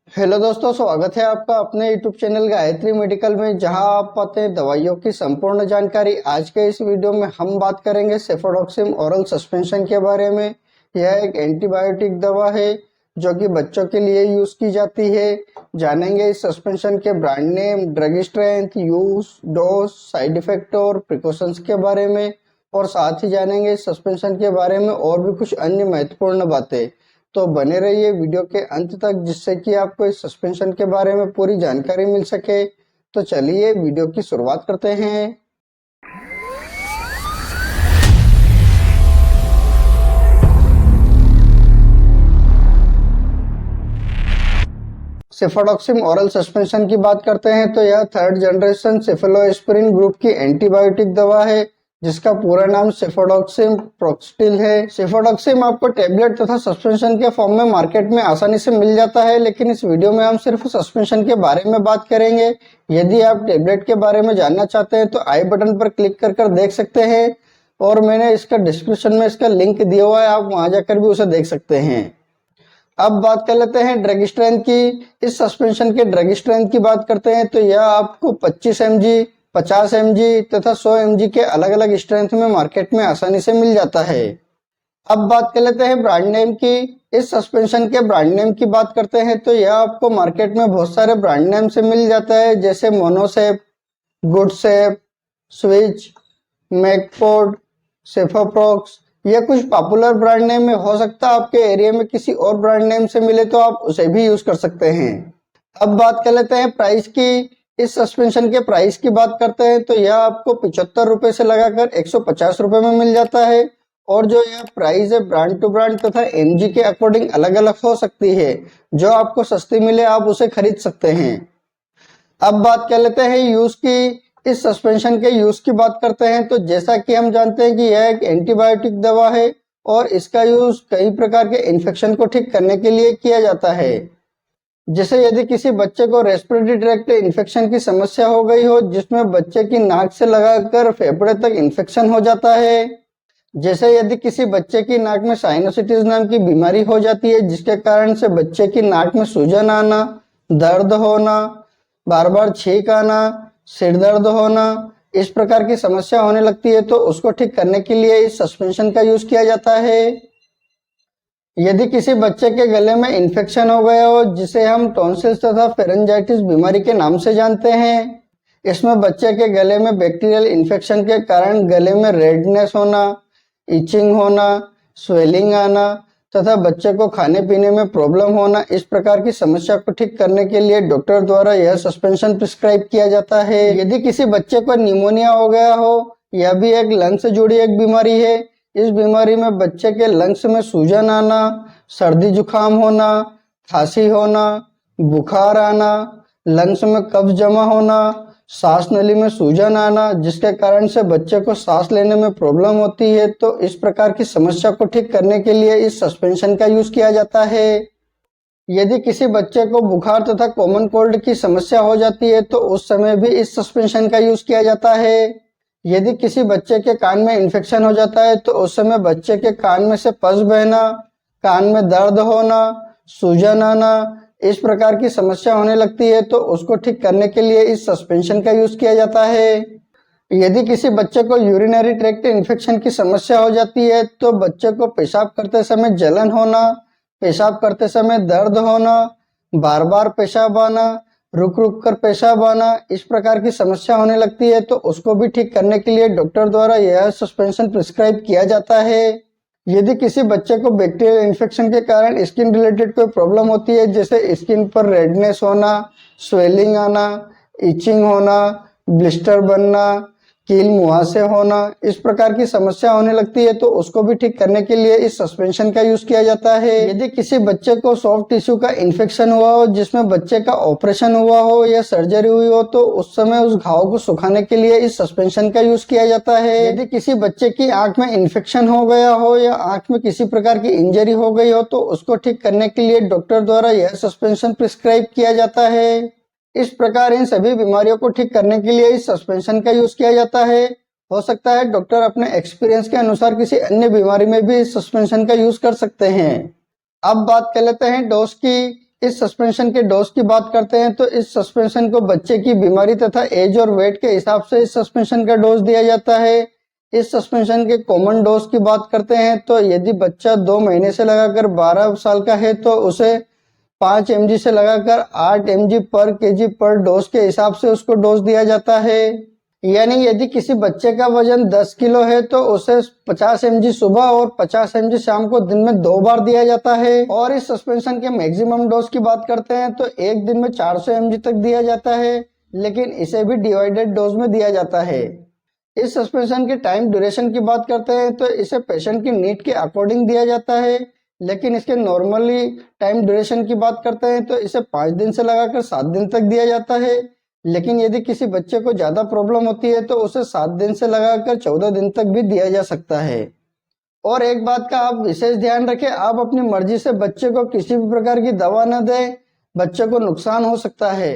Hello दोस्तों, स्वागत है आपका अपने यूट्यूब चैनल गायत्री मेडिकल में, जहां आप पाते हैं दवाइयों की संपूर्ण जानकारी। आज के इस वीडियो में हम बात करेंगे सेफोडोक्सिम ओरल सस्पेंशन के बारे में। यह एक एंटीबायोटिक दवा है जो कि बच्चों के लिए यूज की जाती है। जानेंगे इस सस्पेंशन के brand name, drug strength, use, dose, side effect और प्रिकॉशंस के बारे में, और साथ ही जानेंगे इस सस्पेंशन के बारे में और भी कुछ अन्य महत्वपूर्ण बातें। तो बने रहिए वीडियो के अंत तक, जिससे कि आपको इस सस्पेंशन के बारे में पूरी जानकारी मिल सके। तो चलिए वीडियो की शुरुआत करते हैं। सेफोडोक्सिम ओरल सस्पेंशन की बात करते हैं तो यह थर्ड जनरेशन सेफेलोस्पिरिन ग्रुप की एंटीबायोटिक दवा है, जिसका पूरा नाम सेफोडोक्सिम प्रोक्स्टिल है। सेफोडोक्सिम आपको टेबलेट तथा सस्पेंशन के फॉर्म में मार्केट में आसानी से मिल जाता है, लेकिन इस वीडियो में हम सिर्फ सस्पेंशन के बारे में बात करेंगे। यदि आप टेबलेट के बारे में जानना चाहते हैं तो आई बटन पर क्लिक कर देख सकते हैं, और मैंने इसका डिस्क्रिप्शन में इसका लिंक दिया हुआ है, आप वहां जाकर भी उसे देख सकते हैं। अब बात कर लेते हैं ड्रग स्ट्रेंथ की। इस सस्पेंशन के ड्रग स्ट्रेंथ की बात करते हैं तो यह आपको 25 mg, 50 mg तथा 100 mg के अलग अलग स्ट्रेंथ में मार्केट में आसानी से मिल जाता है। अब बात कर लेते हैं ब्रांड नेम की। इस सस्पेंशन के ब्रांड नेम की बात करते हैं तो यह आपको मार्केट में बहुत सारे ब्रांड नेम से मिल जाता है, जैसे मोनोसेप, गुडसेप, स्विच, मैकपोर्ड, सेफोप्रोक्स। ये कुछ पॉपुलर ब्रांड नेम में हो सकता है आपके एरिया में किसी और ब्रांड नेम से मिले तो आप उसे भी यूज कर सकते हैं। अब बात कर लेते हैं प्राइस की। इस सस्पेंशन के प्राइस की बात करते हैं तो यह आपको 75 रुपए से लगाकर 150 रुपए में मिल जाता है, और जो यह प्राइस है ब्रांड टू ब्रांड तथा एमजी के अकॉर्डिंग अलग अलग हो सकती है। जो आपको सस्ती मिले आप उसे खरीद सकते हैं। अब बात कर लेते हैं यूज की। इस सस्पेंशन के यूज की बात करते हैं तो जैसा कि हम जानते हैं कि यह एक एंटीबायोटिक दवा है, और इसका यूज कई प्रकार के इन्फेक्शन को ठीक करने के लिए किया जाता है। जैसे यदि किसी बच्चे को रेस्पिरेटरी ट्रैक्ट इन्फेक्शन की समस्या हो गई हो, जिसमें बच्चे की नाक से लगाकर फेफड़े तक इन्फेक्शन हो जाता है। जैसे यदि किसी बच्चे की नाक में साइनोसिटिस नाम की बीमारी हो जाती है, जिसके कारण से बच्चे की नाक में सूजन आना, दर्द होना, बार बार छींक आना, सिर दर्द होना, इस प्रकार की समस्या होने लगती है, तो उसको ठीक करने के लिए इस सस्पेंशन का यूज किया जाता है। यदि किसी बच्चे के गले में इन्फेक्शन हो गया हो, जिसे हम टॉन्सिल्स तथा फेरेंजाइटिस बीमारी के नाम से जानते हैं, इसमें बच्चे के गले में बैक्टीरियल इन्फेक्शन के कारण गले में रेडनेस होना, इचिंग होना, स्वेलिंग आना तथा बच्चे को खाने पीने में प्रॉब्लम होना, इस प्रकार की समस्या को ठीक करने के लिए डॉक्टर द्वारा यह सस्पेंशन प्रिस्क्राइब किया जाता है। यदि किसी बच्चे को निमोनिया हो गया हो, यह भी एक लंग से जुड़ी एक बीमारी है। इस बीमारी में बच्चे के लंग्स में सूजन आना, सर्दी जुकाम होना, खांसी होना, बुखार आना, लंग्स में कब्ज जमा होना, सांस नली में सूजन आना, जिसके कारण से बच्चे को सांस लेने में प्रॉब्लम होती है, तो इस प्रकार की समस्या को ठीक करने के लिए इस सस्पेंशन का यूज किया जाता है। यदि किसी बच्चे को बुखार तथा कॉमन कोल्ड की समस्या हो जाती है, तो उस समय भी इस सस्पेंशन का यूज किया जाता है। यदि किसी बच्चे के कान में इन्फेक्शन हो जाता है, तो उस समय बच्चे के कान में से पस बहना, कान में दर्द होना, सूजन आना, इस प्रकार की समस्या होने लगती है, तो उसको ठीक करने के लिए इस सस्पेंशन का यूज किया जाता है। यदि किसी बच्चे को यूरिनरी ट्रैक्ट इन्फेक्शन की समस्या हो जाती है, तो बच्चे को पेशाब करते समय जलन होना, पेशाब करते समय दर्द होना, बार बार पेशाब आना, रुक रुक कर पेशाब आना, इस प्रकार की समस्या होने लगती है, तो उसको भी ठीक करने के लिए डॉक्टर द्वारा यह सस्पेंशन प्रिस्क्राइब किया जाता है। यदि किसी बच्चे को बैक्टीरियल इन्फेक्शन के कारण स्किन रिलेटेड कोई प्रॉब्लम होती है, जैसे स्किन पर रेडनेस होना, स्वेलिंग आना, इचिंग होना, ब्लिस्टर बनना, कील मुहासे होना, इस प्रकार की समस्या होने लगती है, तो उसको भी ठीक करने के लिए इस सस्पेंशन का यूज किया जाता है। यदि किसी बच्चे को सॉफ्ट टिश्यू का इन्फेक्शन हुआ हो, जिसमें बच्चे का ऑपरेशन हुआ हो या सर्जरी हुई हो, तो उस समय उस घाव को सुखाने के लिए इस सस्पेंशन का यूज किया जाता है। यदि किसी बच्चे की आंख में इन्फेक्शन हो गया हो या आंख में किसी प्रकार की इंजरी हो गई हो, तो उसको ठीक करने के लिए डॉक्टर द्वारा यह सस्पेंशन प्रिस्क्राइब किया जाता है। इस प्रकार इन सभी बीमारियों को ठीक करने के लिए इस सस्पेंशन का यूज किया जाता है। हो सकता है डॉक्टर अपने एक्सपीरियंस के अनुसार किसी अन्य बीमारी में भी इस सस्पेंशन का यूज कर सकते हैं। अब बात कर लेते हैं डोज की। इस सस्पेंशन के डोज की बात करते हैं तो इस सस्पेंशन को बच्चे की बीमारी तथा एज और वेट के हिसाब से इस सस्पेंशन का डोज दिया जाता है। इस सस्पेंशन के कॉमन डोज की बात करते हैं तो यदि बच्चा 2 महीने से लगाकर 12 साल का है तो उसे 5 mg से लगाकर 8 mg पर केजी पर डोज के हिसाब से उसको डोज दिया जाता है। यानी यदि किसी बच्चे का वजन 10 किलो है तो उसे 50 mg सुबह और 50 mg शाम को दिन में 2 बार दिया जाता है। और इस सस्पेंशन के मैक्सिमम डोज की बात करते हैं तो एक दिन में 400 mg तक दिया जाता है, लेकिन इसे भी डिवाइडेड डोज में दिया जाता है। इस सस्पेंशन के टाइम ड्यूरेशन की बात करते हैं तो इसे पेशेंट की नीड के अकॉर्डिंग दिया जाता है, लेकिन इसके नॉर्मली टाइम ड्यूरेशन की बात करते हैं तो इसे 5 दिन से लगाकर 7 दिन तक दिया जाता है। लेकिन यदि किसी बच्चे को ज्यादा प्रॉब्लम होती है तो उसे 7 दिन से लगाकर 14 दिन तक भी दिया जा सकता है। और एक बात का आप विशेष ध्यान रखें, आप अपनी मर्जी से बच्चे को किसी भी प्रकार की दवा न दें, बच्चे को नुकसान हो सकता है।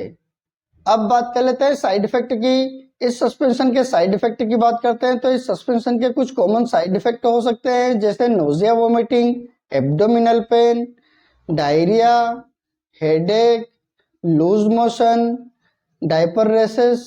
अब बात कर लेते हैं साइड इफेक्ट की। इस सस्पेंशन के साइड इफेक्ट की बात करते हैं तो इस सस्पेंशन के कुछ कॉमन साइड इफेक्ट हो सकते हैं, जैसे nausea, vomiting, abdominal pain, diarrhoea, headache, loose motion, diaper rashes,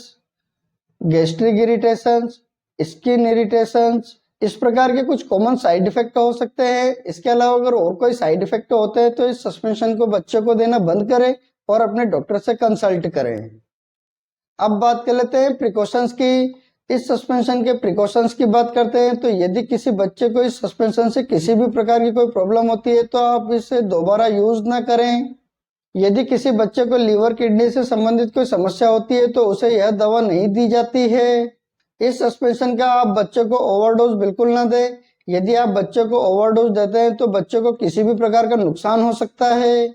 gastric irritations, skin irritations, इस प्रकार के कुछ कॉमन साइड इफेक्ट हो सकते हैं। इसके अलावा अगर और कोई साइड इफेक्ट होते हैं तो इस सस्पेंशन को बच्चे को देना बंद करें और अपने डॉक्टर से कंसल्ट करें। अब बात कर लेते हैं प्रिकॉशंस की। इस सस्पेंशन के प्रिकॉशंस की बात करते हैं तो यदि किसी बच्चे को इस सस्पेंशन से किसी भी प्रकार की कोई प्रॉब्लम होती है तो आप इसे दोबारा यूज ना करें। यदि किसी बच्चे को लीवर किडनी से संबंधित कोई समस्या होती है तो उसे यह दवा नहीं दी जाती है। इस सस्पेंशन का आप बच्चे को ओवरडोज बिल्कुल ना दें। यदि आप बच्चे को ओवरडोज देते हैं तो बच्चे को किसी भी प्रकार का नुकसान हो सकता है।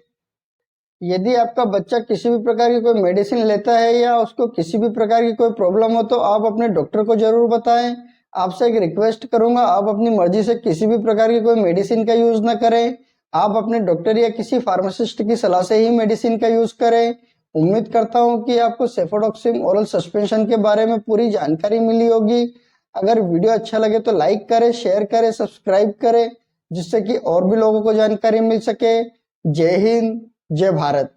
यदि आपका बच्चा किसी भी प्रकार की कोई मेडिसिन लेता है या उसको किसी भी प्रकार की कोई प्रॉब्लम हो तो आप अपने डॉक्टर को जरूर बताएं। आपसे एक रिक्वेस्ट करूंगा, आप अपनी मर्जी से किसी भी प्रकार की कोई मेडिसिन का यूज ना करें। आप अपने डॉक्टर या किसी फार्मासिस्ट की सलाह से ही मेडिसिन का यूज करें। उम्मीद करता हूं कि आपको सेफोडॉक्सिम ओरल सस्पेंशन के बारे में पूरी जानकारी मिली होगी। अगर वीडियो अच्छा लगे तो लाइक करें, शेयर करें, सब्सक्राइब करें, जिससे कि और भी लोगों को जानकारी मिल सके। जय हिंद, जय भारत।